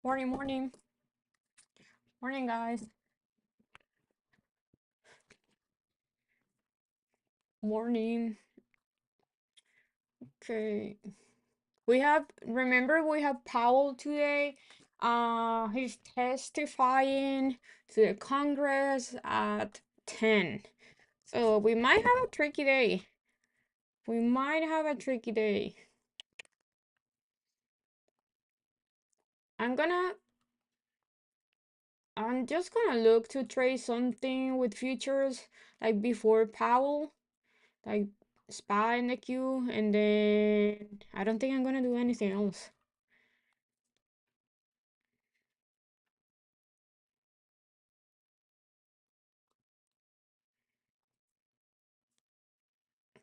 Morning, morning. Morning, guys. Morning. Okay. Remember we have Powell today. He's testifying to the Congress at 10. So we might have a tricky day. We might have a tricky day. I'm gonna, I'm just gonna look to trade something with futures like before Powell, like SPY in the queue, and then I don't think I'm gonna do anything else.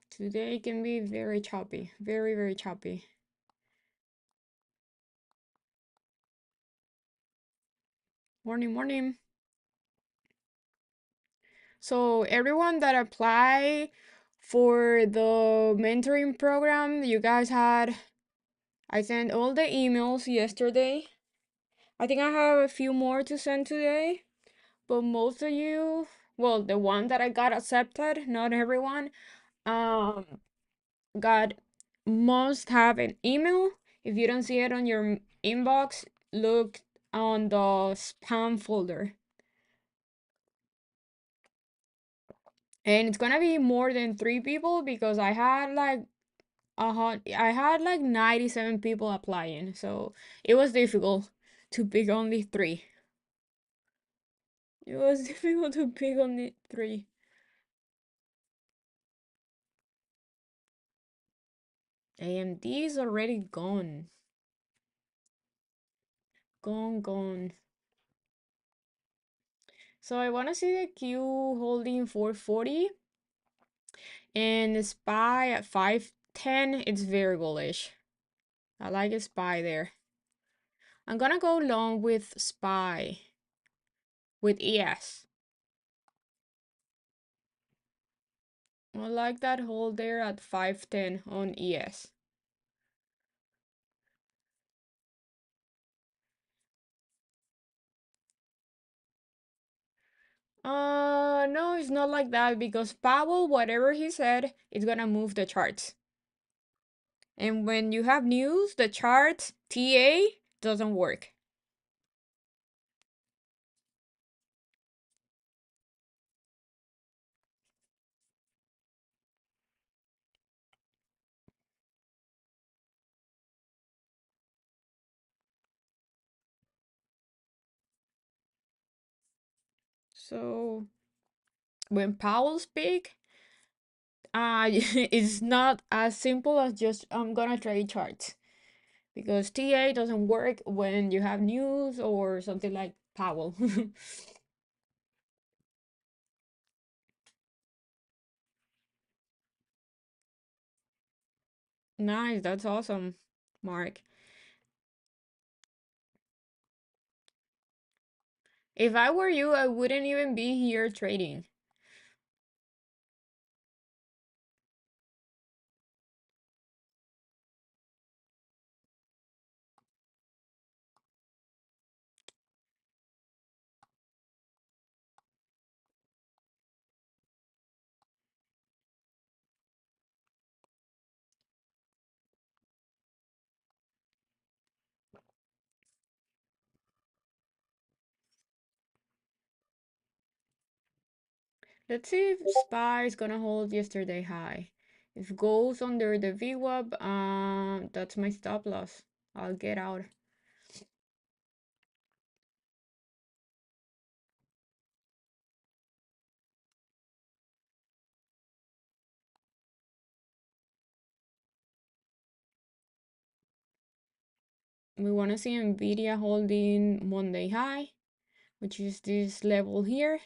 Today can be very choppy, very, very choppy. Morning, morning. So everyone that apply for the mentoring program, you guys had, I sent all the emails yesterday. I think I have a few more to send today, but most of you, well, the one that I got accepted, not everyone, um, got must have an email. If you don't see it on your inbox, look on the spam folder. And it's gonna be more than 3 people because I had like 97 people applying, so it was difficult to pick only three. It was difficult to pick only three. AMD is already gone. Gone, gone. So I wanna see the Q holding 440 and the SPY at 510. It's very bullish. I like a SPY there. I'm gonna go long with SPY with ES. I like that hold there at 510 on ES. No, it's not like that because Powell, whatever he said, is gonna move the charts. And when you have news, the charts, TA, doesn't work. So when Powell speak, it's not as simple as just I'm gonna trade charts because TA doesn't work when you have news or something like Powell. Nice, that's awesome, Mark. If I were you, I wouldn't even be here trading. Let's see if SPY is gonna hold yesterday high. If it goes under the VWAP, that's my stop loss. I'll get out. We want to see Nvidia holding Monday high, which is this level here,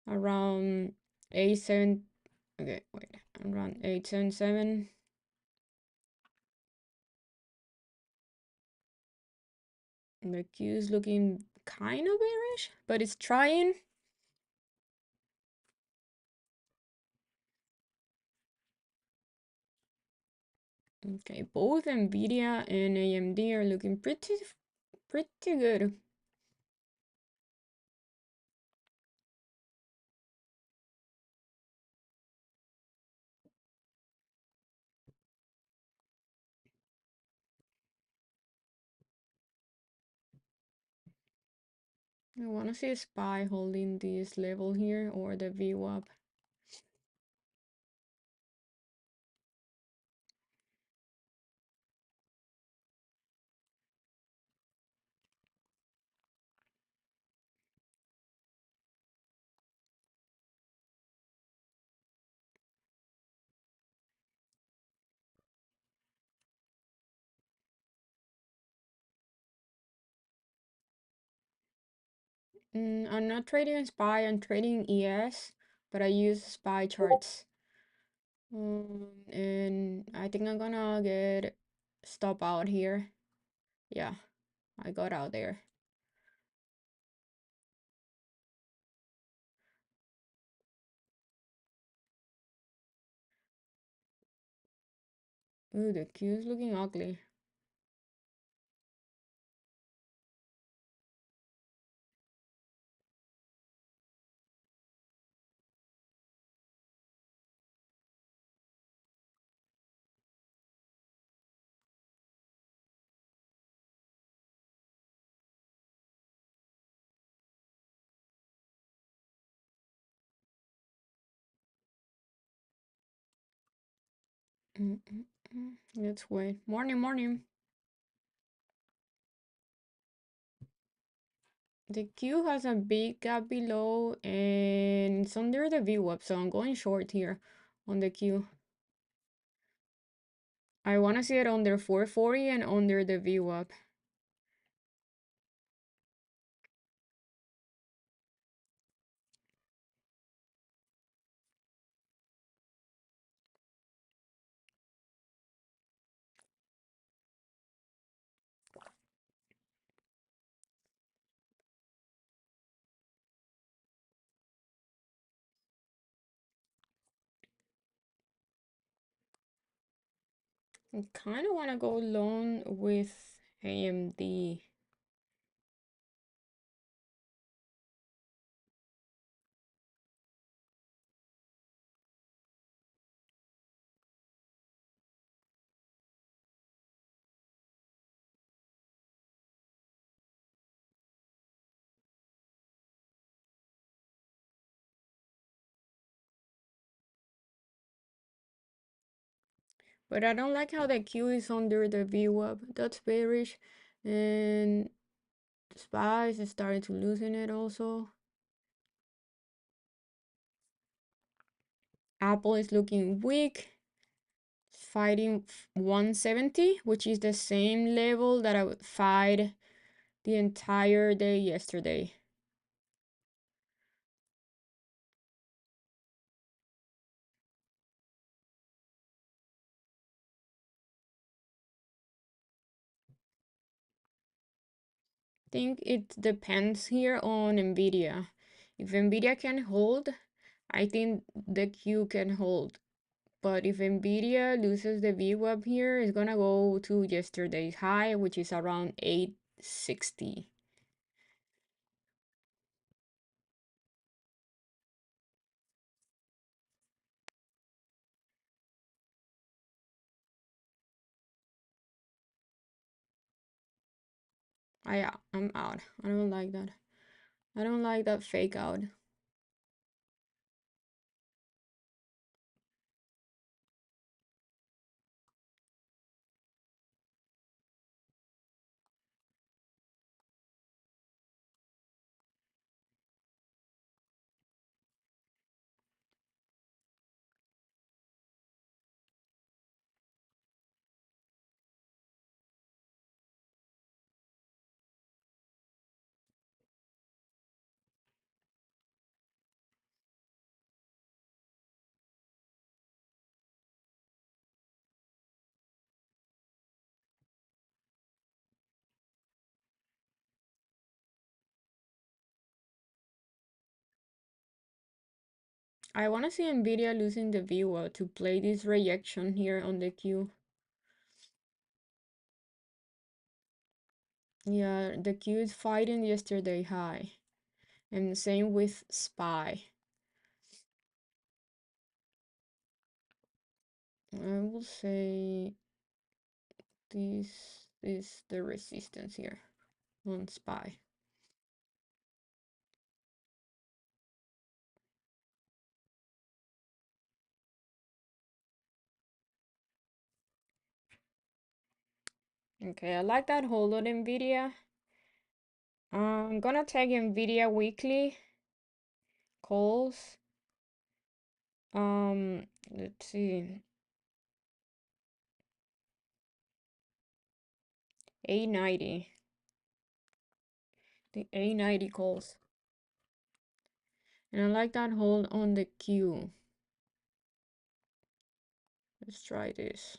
around 87. Okay, wait, around 877. The Q is looking kind of bearish, but it's trying. Okay, both Nvidia and AMD are looking Pretty good. I want to see a spy holding this level here or the VWAP. I'm not trading SPY, I'm trading ES, but I use SPY charts. And I think I'm gonna get stop out here. Yeah, I got out there. Ooh, the Q is looking ugly. Let's wait. Morning, morning. The Q has a big gap below and it's under the VWAP, so I'm going short here on the Q. I want to see it under 440 and under the VWAP. I kind of want to go long with AMD. But I don't like how the Q is under the VWAP. That's bearish. And SPY is starting to loosen it also. Apple is looking weak. Fighting 170, which is the same level that I would fight the entire day yesterday. I think it depends here on Nvidia. If Nvidia can hold, I think the Q can hold. But if Nvidia loses the VWAP here, it's gonna go to yesterday's high, which is around 860. I'm out. I don't like that. I don't like that fake out. I want to see Nvidia losing the VWAP to play this rejection here on the Q. Yeah, the Q is fighting yesterday high. And same with SPY. I will say this is the resistance here on SPY. Okay, I like that hold on Nvidia. I'm gonna take Nvidia weekly calls. Let's see, 890. The 890 calls. And I like that hold on the Q. Let's try this.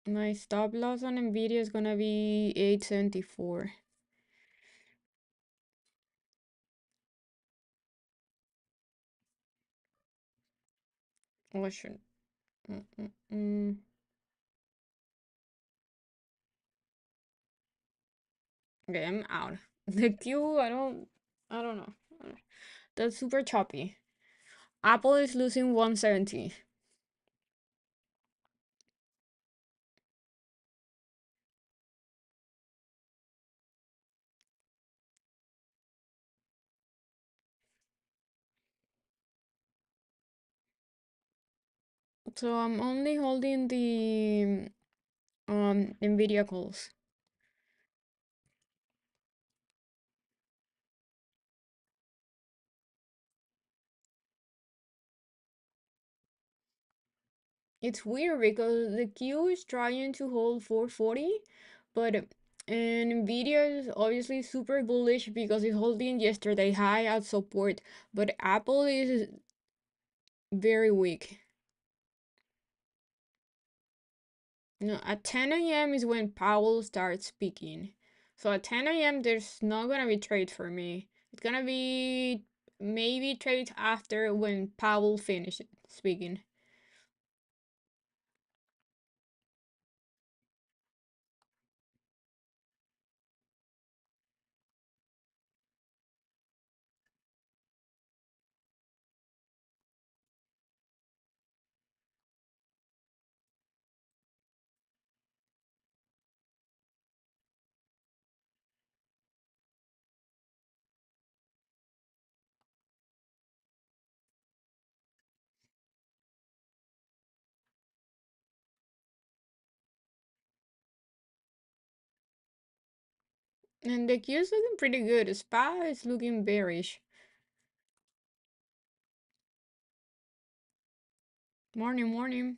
My stop loss on Nvidia is gonna be 874. What should mm, mm, mm. Okay, I'm out. The Q, I don't know. That's super choppy. Apple is losing 170. So I'm only holding the Nvidia calls. It's weird because the Q is trying to hold 440, but Nvidia is obviously super bullish because it's holding yesterday high at support, but Apple is very weak. No, at 10 a.m. is when Powell starts speaking. So at 10 a.m. there's not gonna be trade for me. It's gonna be maybe trade after when Powell finishes speaking. And the Q is looking pretty good. SPA is looking bearish. Morning, morning.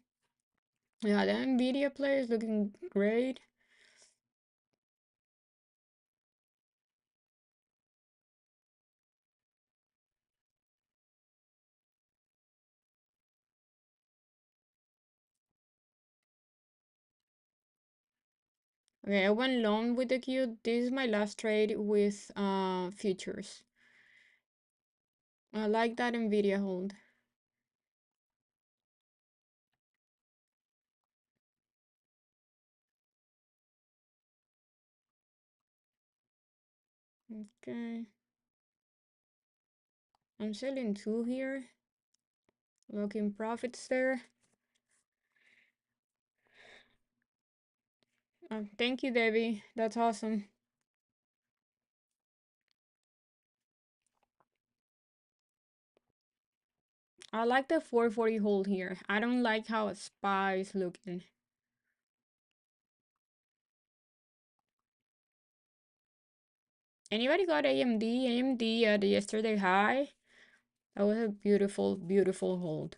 Yeah, the Nvidia play is looking great. Okay, I went long with the Q. This is my last trade with futures. I like that Nvidia hold. Okay. I'm selling two here. Looking profits there. Thank you, Debbie. That's awesome. I like the 440 hold here. I don't like how a SPY is looking. Anybody got AMD? AMD at yesterday high? That was a beautiful, beautiful hold.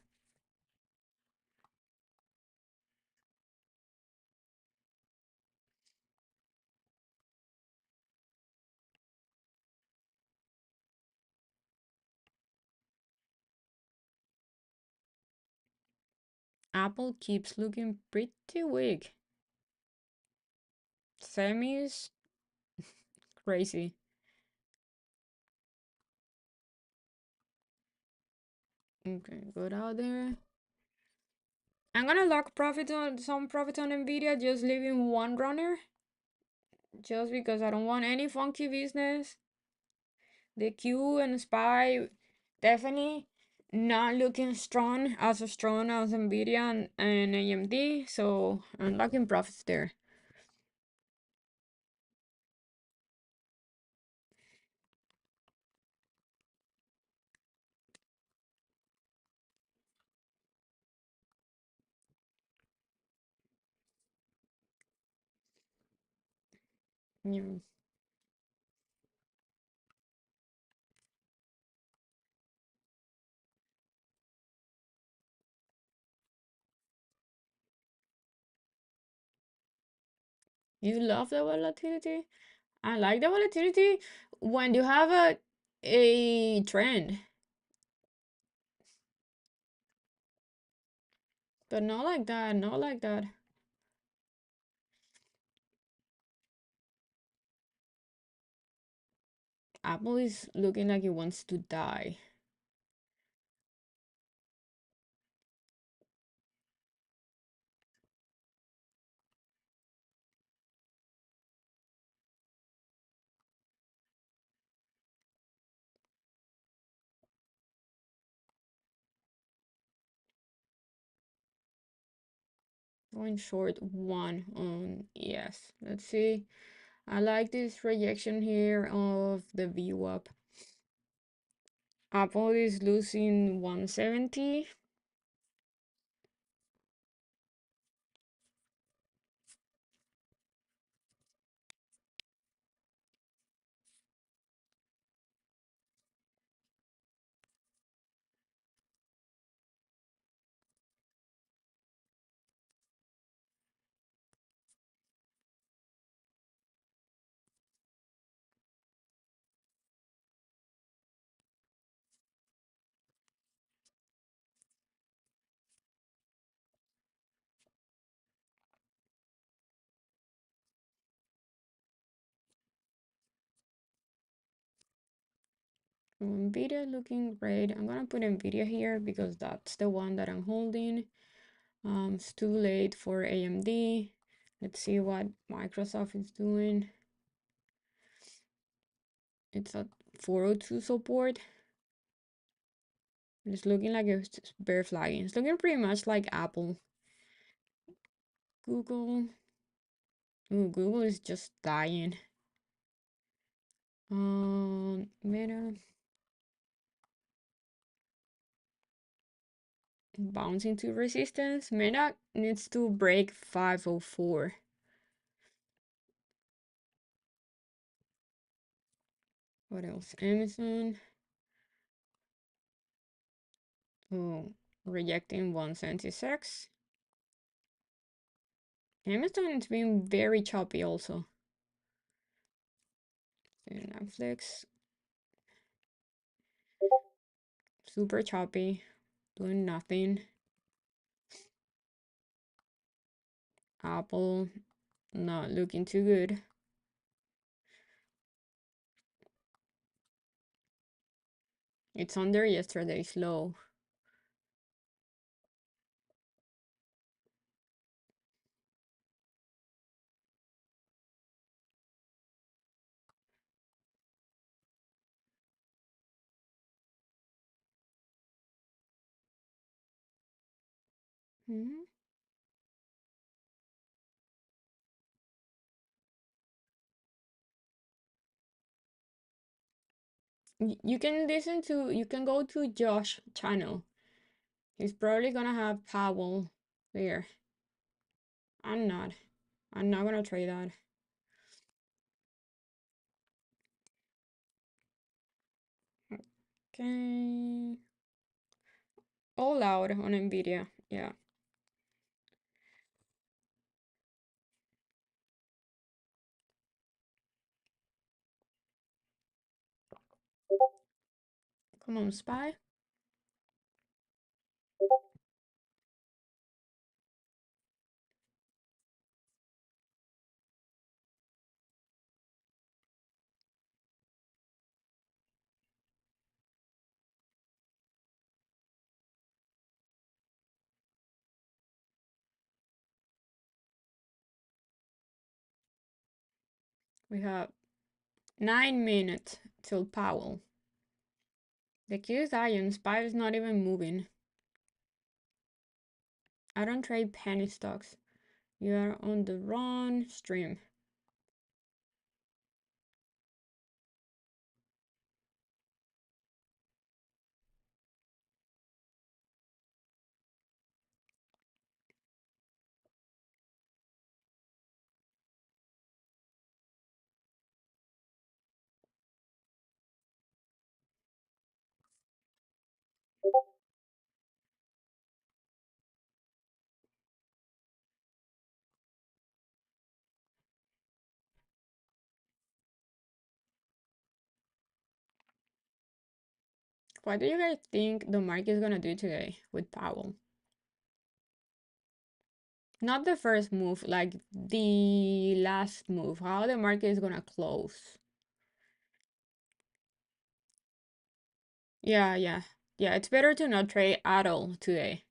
Apple keeps looking pretty weak. Semis, crazy. Okay, good out there. I'm gonna lock profit on some profit on Nvidia, just leaving one runner, just because I don't want any funky business. The Q and SPY definitely not looking strong as Nvidia and AMD, so I'm locking profits there. Yeah. You love the volatility? I like the volatility when you have a trend, but not like that, not like that. Apple is looking like it wants to die. Going short one on, yes. Let's see. I like this rejection here of the VWAP. Apple is losing 170. Nvidia looking great. I'm gonna put Nvidia here because that's the one that I'm holding. It's too late for AMD. Let's see what Microsoft is doing. It's at 402 support. It's looking like it's bear flagging. It's looking pretty much like Apple. Google. Ooh, Google is just dying. Meta bouncing to resistance. Meta needs to break 504. What else? Amazon. Oh, rejecting 176. Amazon is being very choppy also. And Netflix, super choppy, doing nothing. Apple, not looking too good. It's under yesterday's low. Hmm. You can you can go to Josh channel. He's probably gonna have Powell there. I'm not. I'm not gonna trade that. Okay. All out on Nvidia. Yeah. Come on, Spy. We have 9 minutes till Powell. The Q is dying. SPY is not even moving. I don't trade penny stocks. You are on the wrong stream. What do you guys think the market is gonna do today with Powell? Not the first move, like the last move. How the market is gonna close. Yeah, yeah. Yeah, it's better to not trade at all today.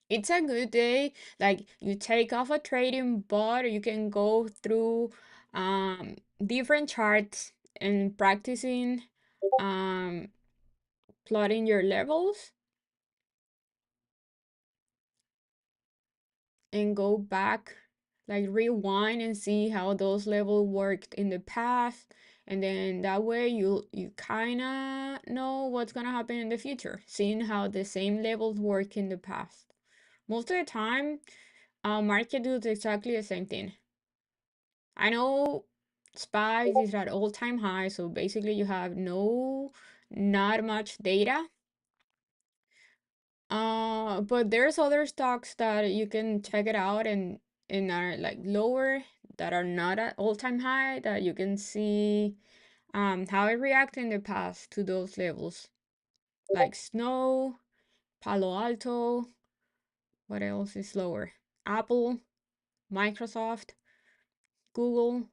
It's a good day. Like you take off a trading bot, you can go through different charts and practicing um plotting your levels and go back, like rewind and see how those levels worked in the past, and then that way you kind of know what's gonna happen in the future, seeing how the same levels work in the past. Most of the time, market does exactly the same thing. I know spice is at all-time high, so basically you have not much data. But there's other stocks that you can check it out and are like lower, that are not at all-time high, that you can see how it reacted in the past to those levels. Like Snow, Palo Alto, what else is lower? Apple, Microsoft, Google.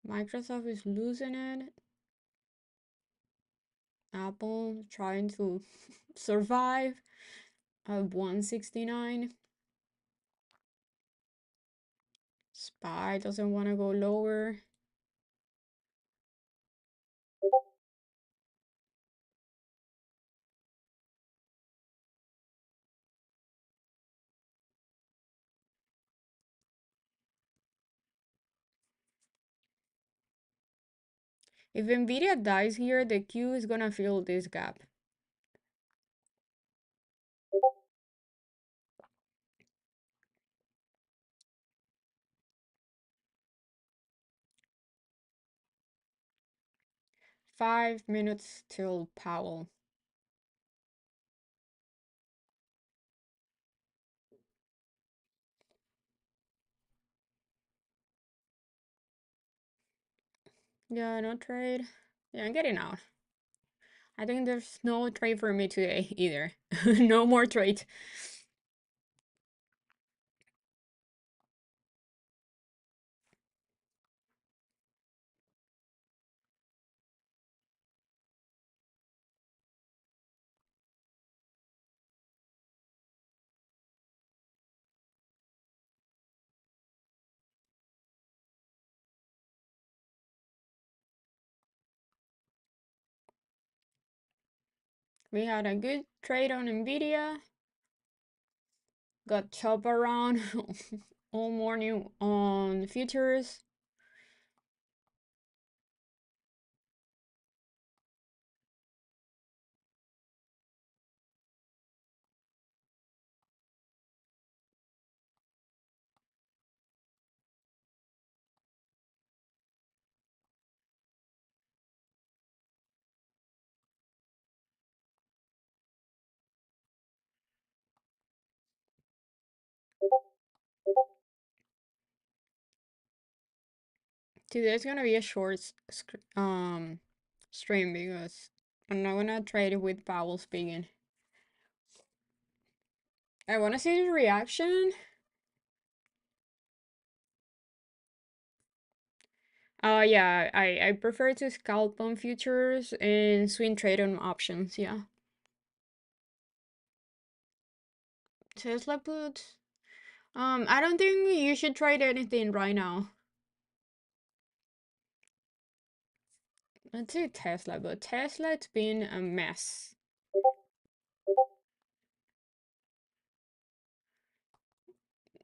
Microsoft is losing it. Apple trying to survive at 169. SPY doesn't want to go lower. If Nvidia dies here, the Q is gonna fill this gap. Five minutes till Powell. Yeah, no trade. Yeah, I'm getting out. I think there's no trade for me today either. No more trade. We had a good trade on Nvidia. Got chopped around all morning on futures. Today's gonna be a short stream because I'm not gonna trade it with Powell speaking. I wanna see his reaction. Yeah, I prefer to scalp on futures and swing trade on options, yeah. Tesla put. I don't think you should trade anything right now. Let's say Tesla, but Tesla it's been a mess.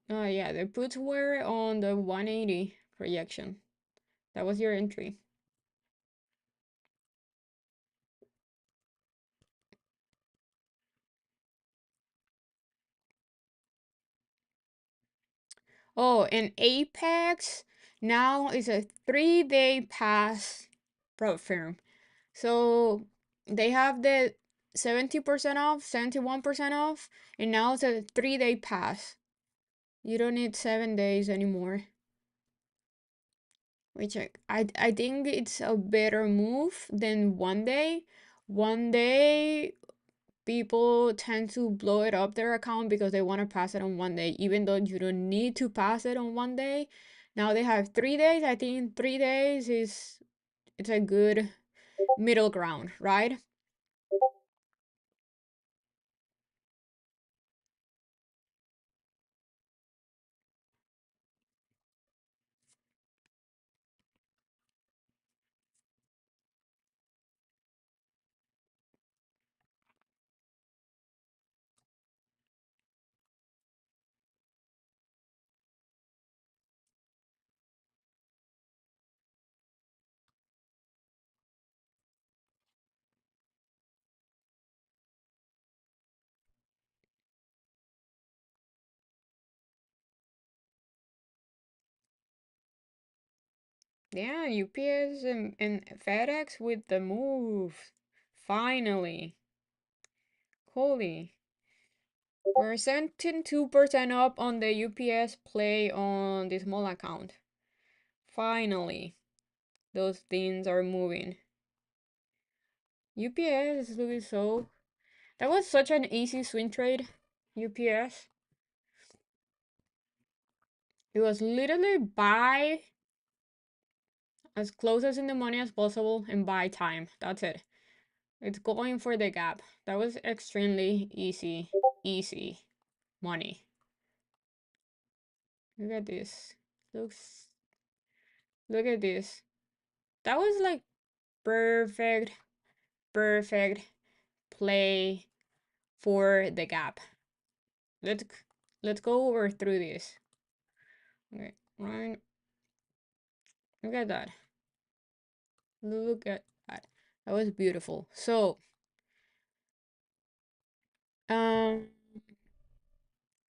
Yeah, the puts were on the 180 projection. That was your entry. Oh, and Apex now is a 3-day pass pro firm. So they have the 70% off, 71% off, and now it's a 3-day pass. You don't need 7 days anymore. Which I think it's a better move than 1 day. 1 day people tend to blow it up their account because they want to pass it on 1 day, even though you don't need to pass it on 1 day. Now they have 3 days. I think 3 days is it's a good middle ground, right? Yeah, UPS and FedEx with the move. Finally. Holy. We're 72% up on the UPS play on the small account. Finally. Those things are moving. UPS is looking so. That was such an easy swing trade. UPS. It was literally buy as close as in the money as possible and buy time. That's it. It's going for the gap. That was extremely easy. Easy money. Look at this. Looks. Look at this. That was like perfect, perfect play for the gap. Let's let's go over through this. Okay, right. Look at that. Look at that. That was beautiful. So, um,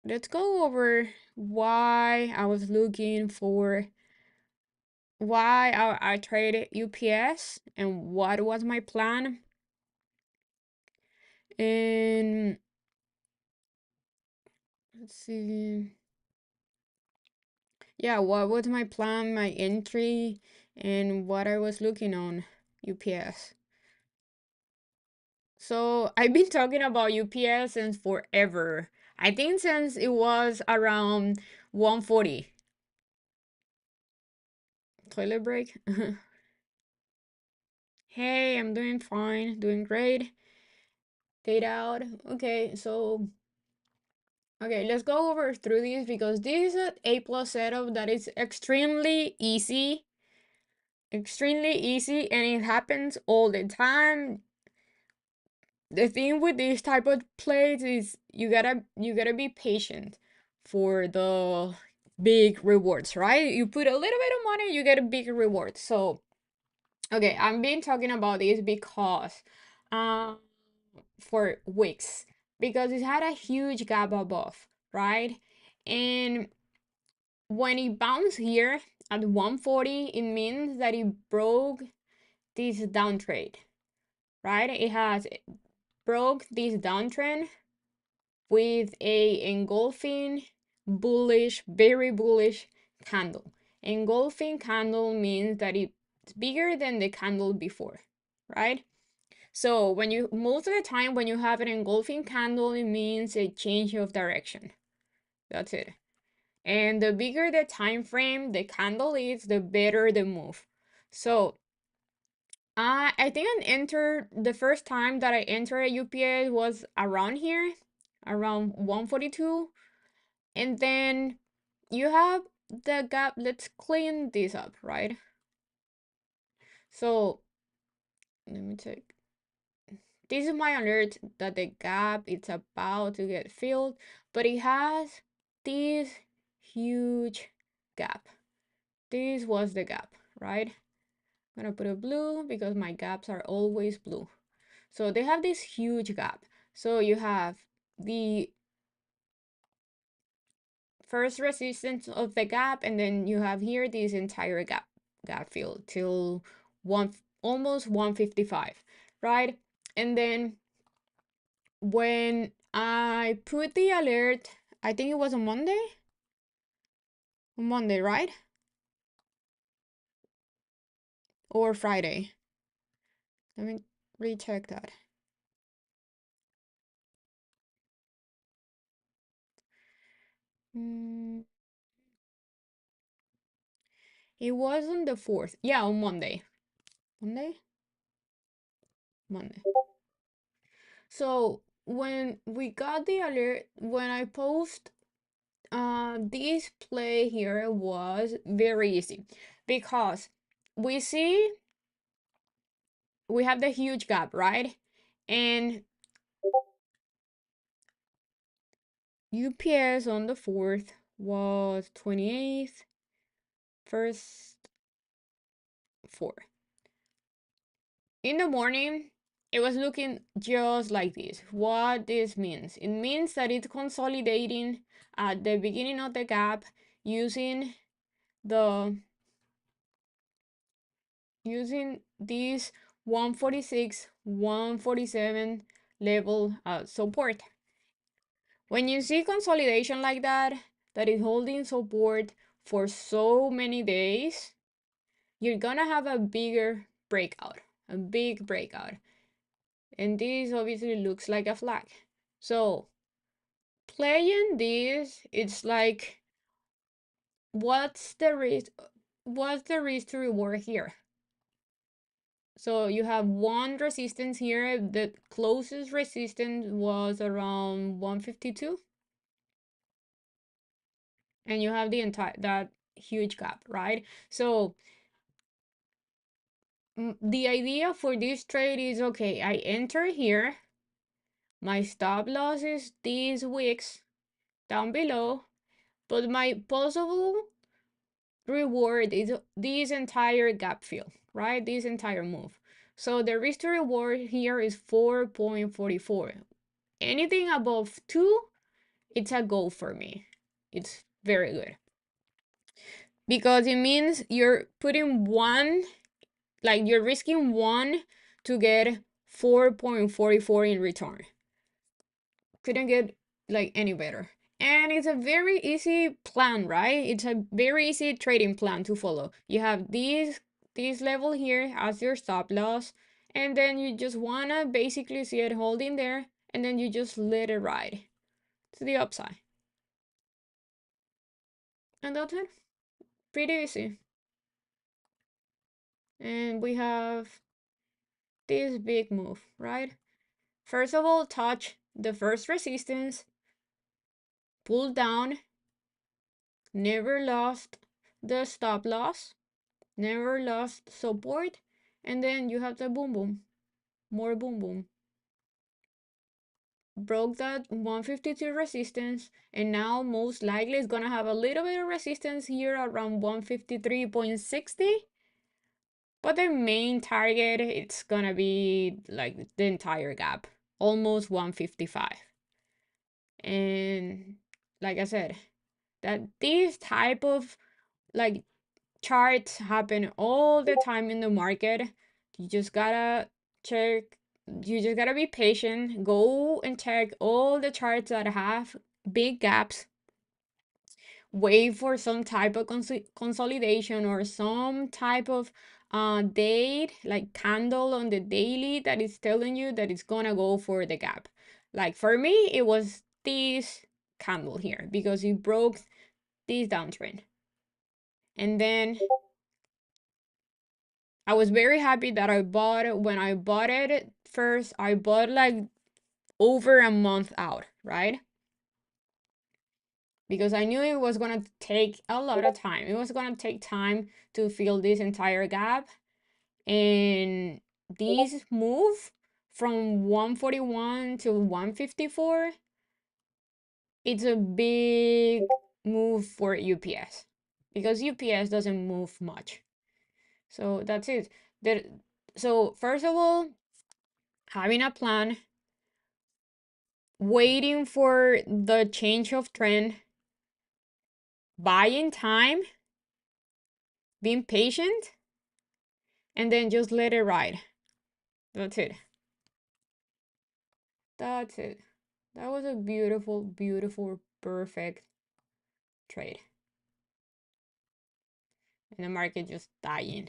let's go over why I was looking for why I traded UPS and what was my plan. And let's see. Yeah, what was my plan, my entry, and what I was looking on UPS. So I've been talking about UPS since forever. I think since it was around 140. Toilet break. Hey, I'm doing fine, doing great. Date out. Okay, so okay, let's go over through these because this is an A plus setup that is extremely easy, and it happens all the time. The thing with this type of plays is you gotta be patient for the big rewards, right? You put a little bit of money, you get a big reward. So okay, I've been talking about this because um for weeks because it had a huge gap above, right? And when it bounced here at 140, it means that it broke this downtrend, right? It has broke this downtrend with a engulfing bullish, very bullish candle. Engulfing candle means that it's bigger than the candle before, right? So when you, most of the time when you have an engulfing candle, it means a change of direction. That's it. And the bigger the time frame the candle is, the better the move. So I think I entered the first time that I entered a UPS was around here, around 142. And then you have the gap. Let's clean this up, right? So let me check. This is my alert that the gap is about to get filled, but it has this huge gap. This was the gap, right? I'm gonna put a blue because my gaps are always blue. So they have this huge gap. So you have the first resistance of the gap, and then you have here this entire gap field till one almost 155, right? And then when I put the alert, I think it was on Monday. On Monday, right? Or Friday. Let me recheck that. Mm, it was on the 4th. Yeah, on Monday. Monday? Monday. So when we got the alert, when I post this play here was very easy because we see we have the huge gap, right? And UPS on the 4th was 28th, first 4. In the morning, it was looking just like this. What this means? It means that it's consolidating at the beginning of the gap using the using this 146, 147 level support. When you see consolidation like that, that is holding support for so many days, you're gonna have a bigger breakout, a big breakout. And this obviously looks like a flag. So playing this, it's like, what's the risk? What's the risk to reward here? So you have one resistance here. The closest resistance was around 152. And you have the entire, that huge gap, right? So the idea for this trade is, okay, I enter here. My stop loss is these wicks down below, but my possible reward is this entire gap fill, right? This entire move. So the risk to reward here is 4.44. Anything above 2, it's a go for me. It's very good. Because it means you're putting one, like you're risking 1 to get 4.44 in return. Couldn't get like any better. And it's a very easy plan, right? It's a very easy trading plan to follow. You have this level here as your stop loss, and then you just wanna basically see it holding there, and then you just let it ride to the upside. And that's it. Pretty easy. And we have this big move, right? First of all, touch the first resistance, pull down, never lost the stop loss, never lost support, and then you have the boom boom, more boom boom. Broke that 152 resistance, and now most likely it's gonna have a little bit of resistance here around 153.60. But the main target, it's gonna be like the entire gap, almost 155. And like I said, that these type of like charts happen all the time in the market. You just gotta check, you just gotta be patient. Go and check all the charts that have big gaps wait for some type of consolidation or some type of date, like candle on the daily that is telling you that it's gonna go for the gap. Like for me, it was this candle here because it broke this downtrend. And then I was very happy that I bought it. When I bought it first, I bought like over a month out, right? Because I knew it was gonna take a lot of time. It was gonna take time to fill this entire gap. And this move from 141 to 154, it's a big move for UPS because UPS doesn't move much. So that's it. There, so first of all, having a plan, waiting for the change of trend, buying time, being patient, and then just let it ride. That's it. That's it. That was a beautiful, beautiful, perfect trade. And the market just dying.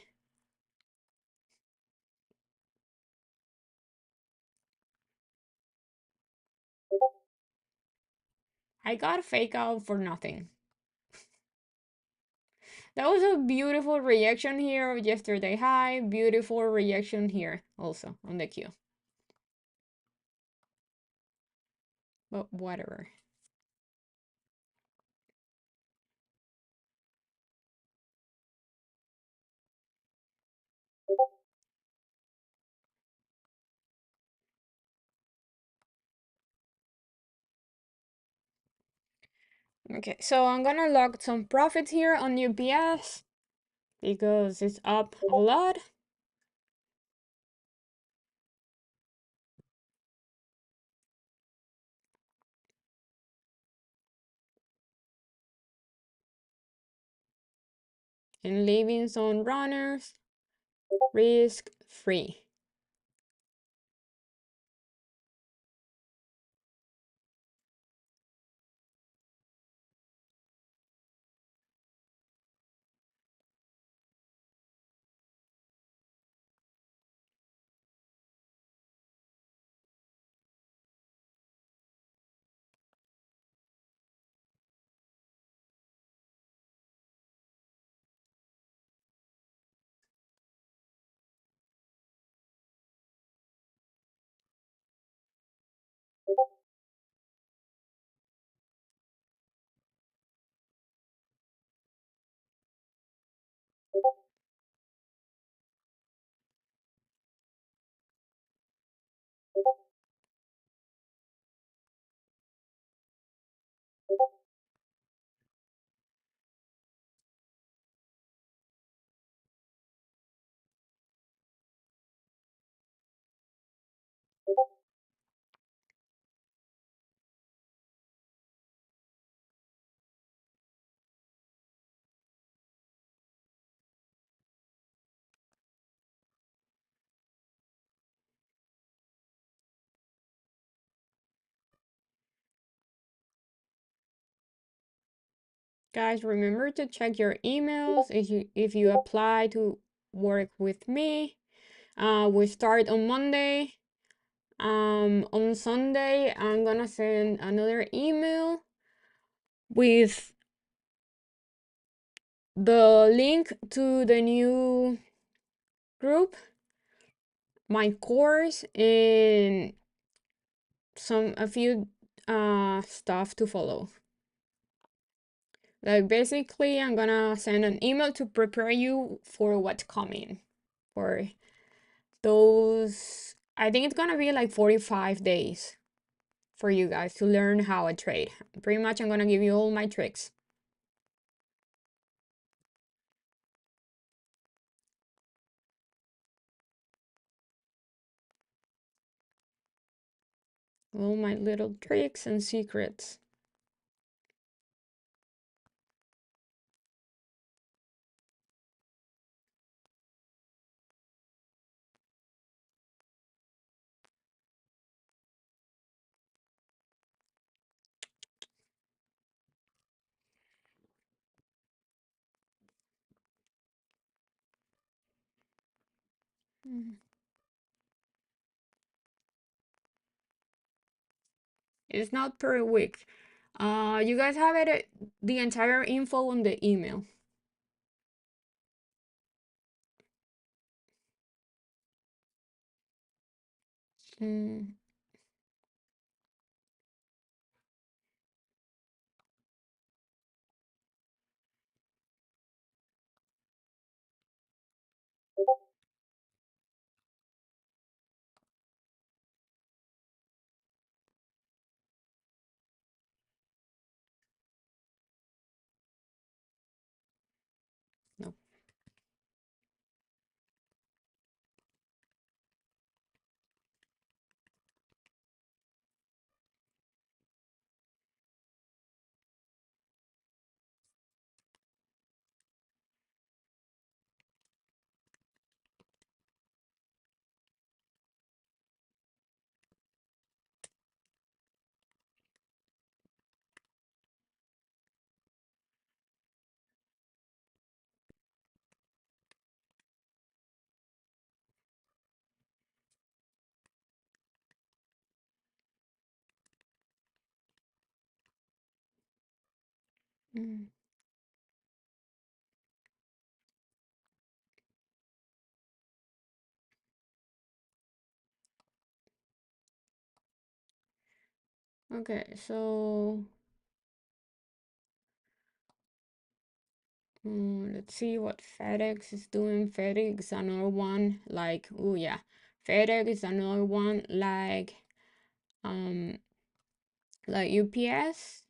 I got a fake out for nothing. That was a beautiful reaction here of yesterday high. Beautiful reaction here also on the Q. But whatever. Okay, so I'm gonna log some profits here on UPS because it's up a lot. And leaving some runners risk free. Guys, remember to check your emails if you apply to work with me. We start on Monday. On Sunday, I'm gonna send another email with the link to the new group, my course, and a few stuff to follow. Like basically, I'm gonna send an email to prepare you for what's coming. For those, I think it's gonna be like 45 days for you guys to learn how I trade. Pretty much, I'm gonna give you all my tricks. All my little tricks and secrets. Mm. It's not per week. You guys have it the entire info on the email. Mm, no. Mm. Okay, so let's see what FedEx is doing. FedEx is another one like, oh yeah, FedEx is another one um like UPS.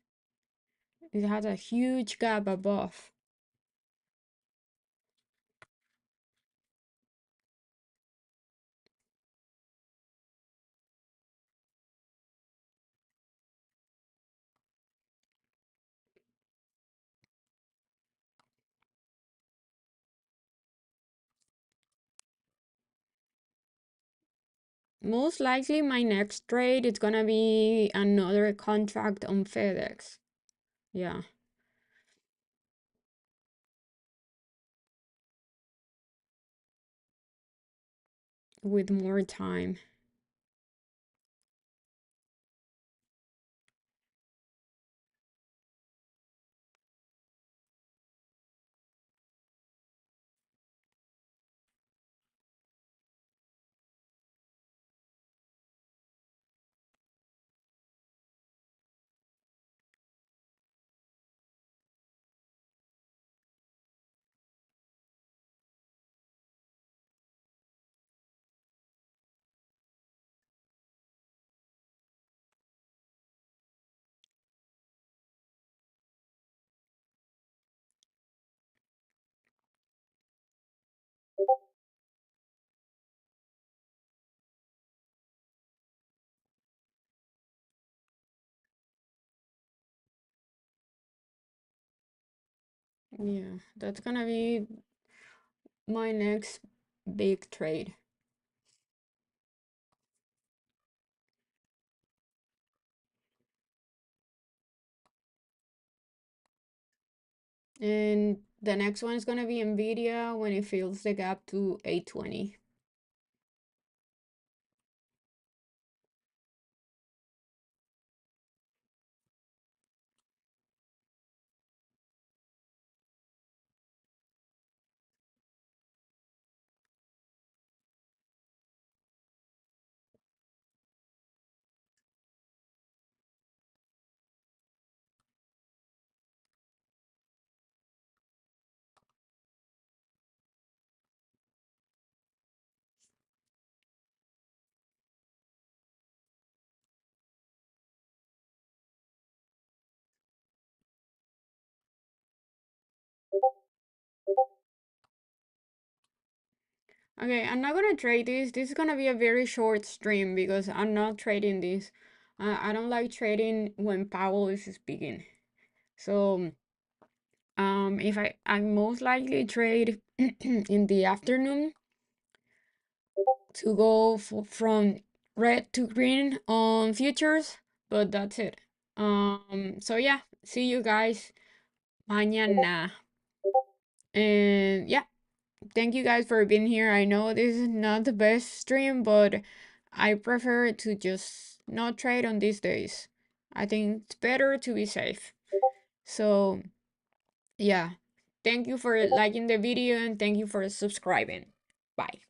It has a huge gap above. Most likely my next trade is gonna be another contract on FedEx. Yeah, with more time. Yeah, that's gonna be my next big trade. And the next one is gonna be Nvidia when it fills the gap to 820. Okay, I'm not gonna trade this. This is gonna be a very short stream because I'm not trading this. I don't like trading when Powell is speaking. So, if I most likely trade in the afternoon to go from red to green on futures, but that's it. So yeah, see you guys mañana. And yeah. thank you guys for being here. I know this is not the best stream, but I prefer to just not trade on these days. I think it's better to be safe. So, yeah. Thank you for liking the video and thank you for subscribing. Bye.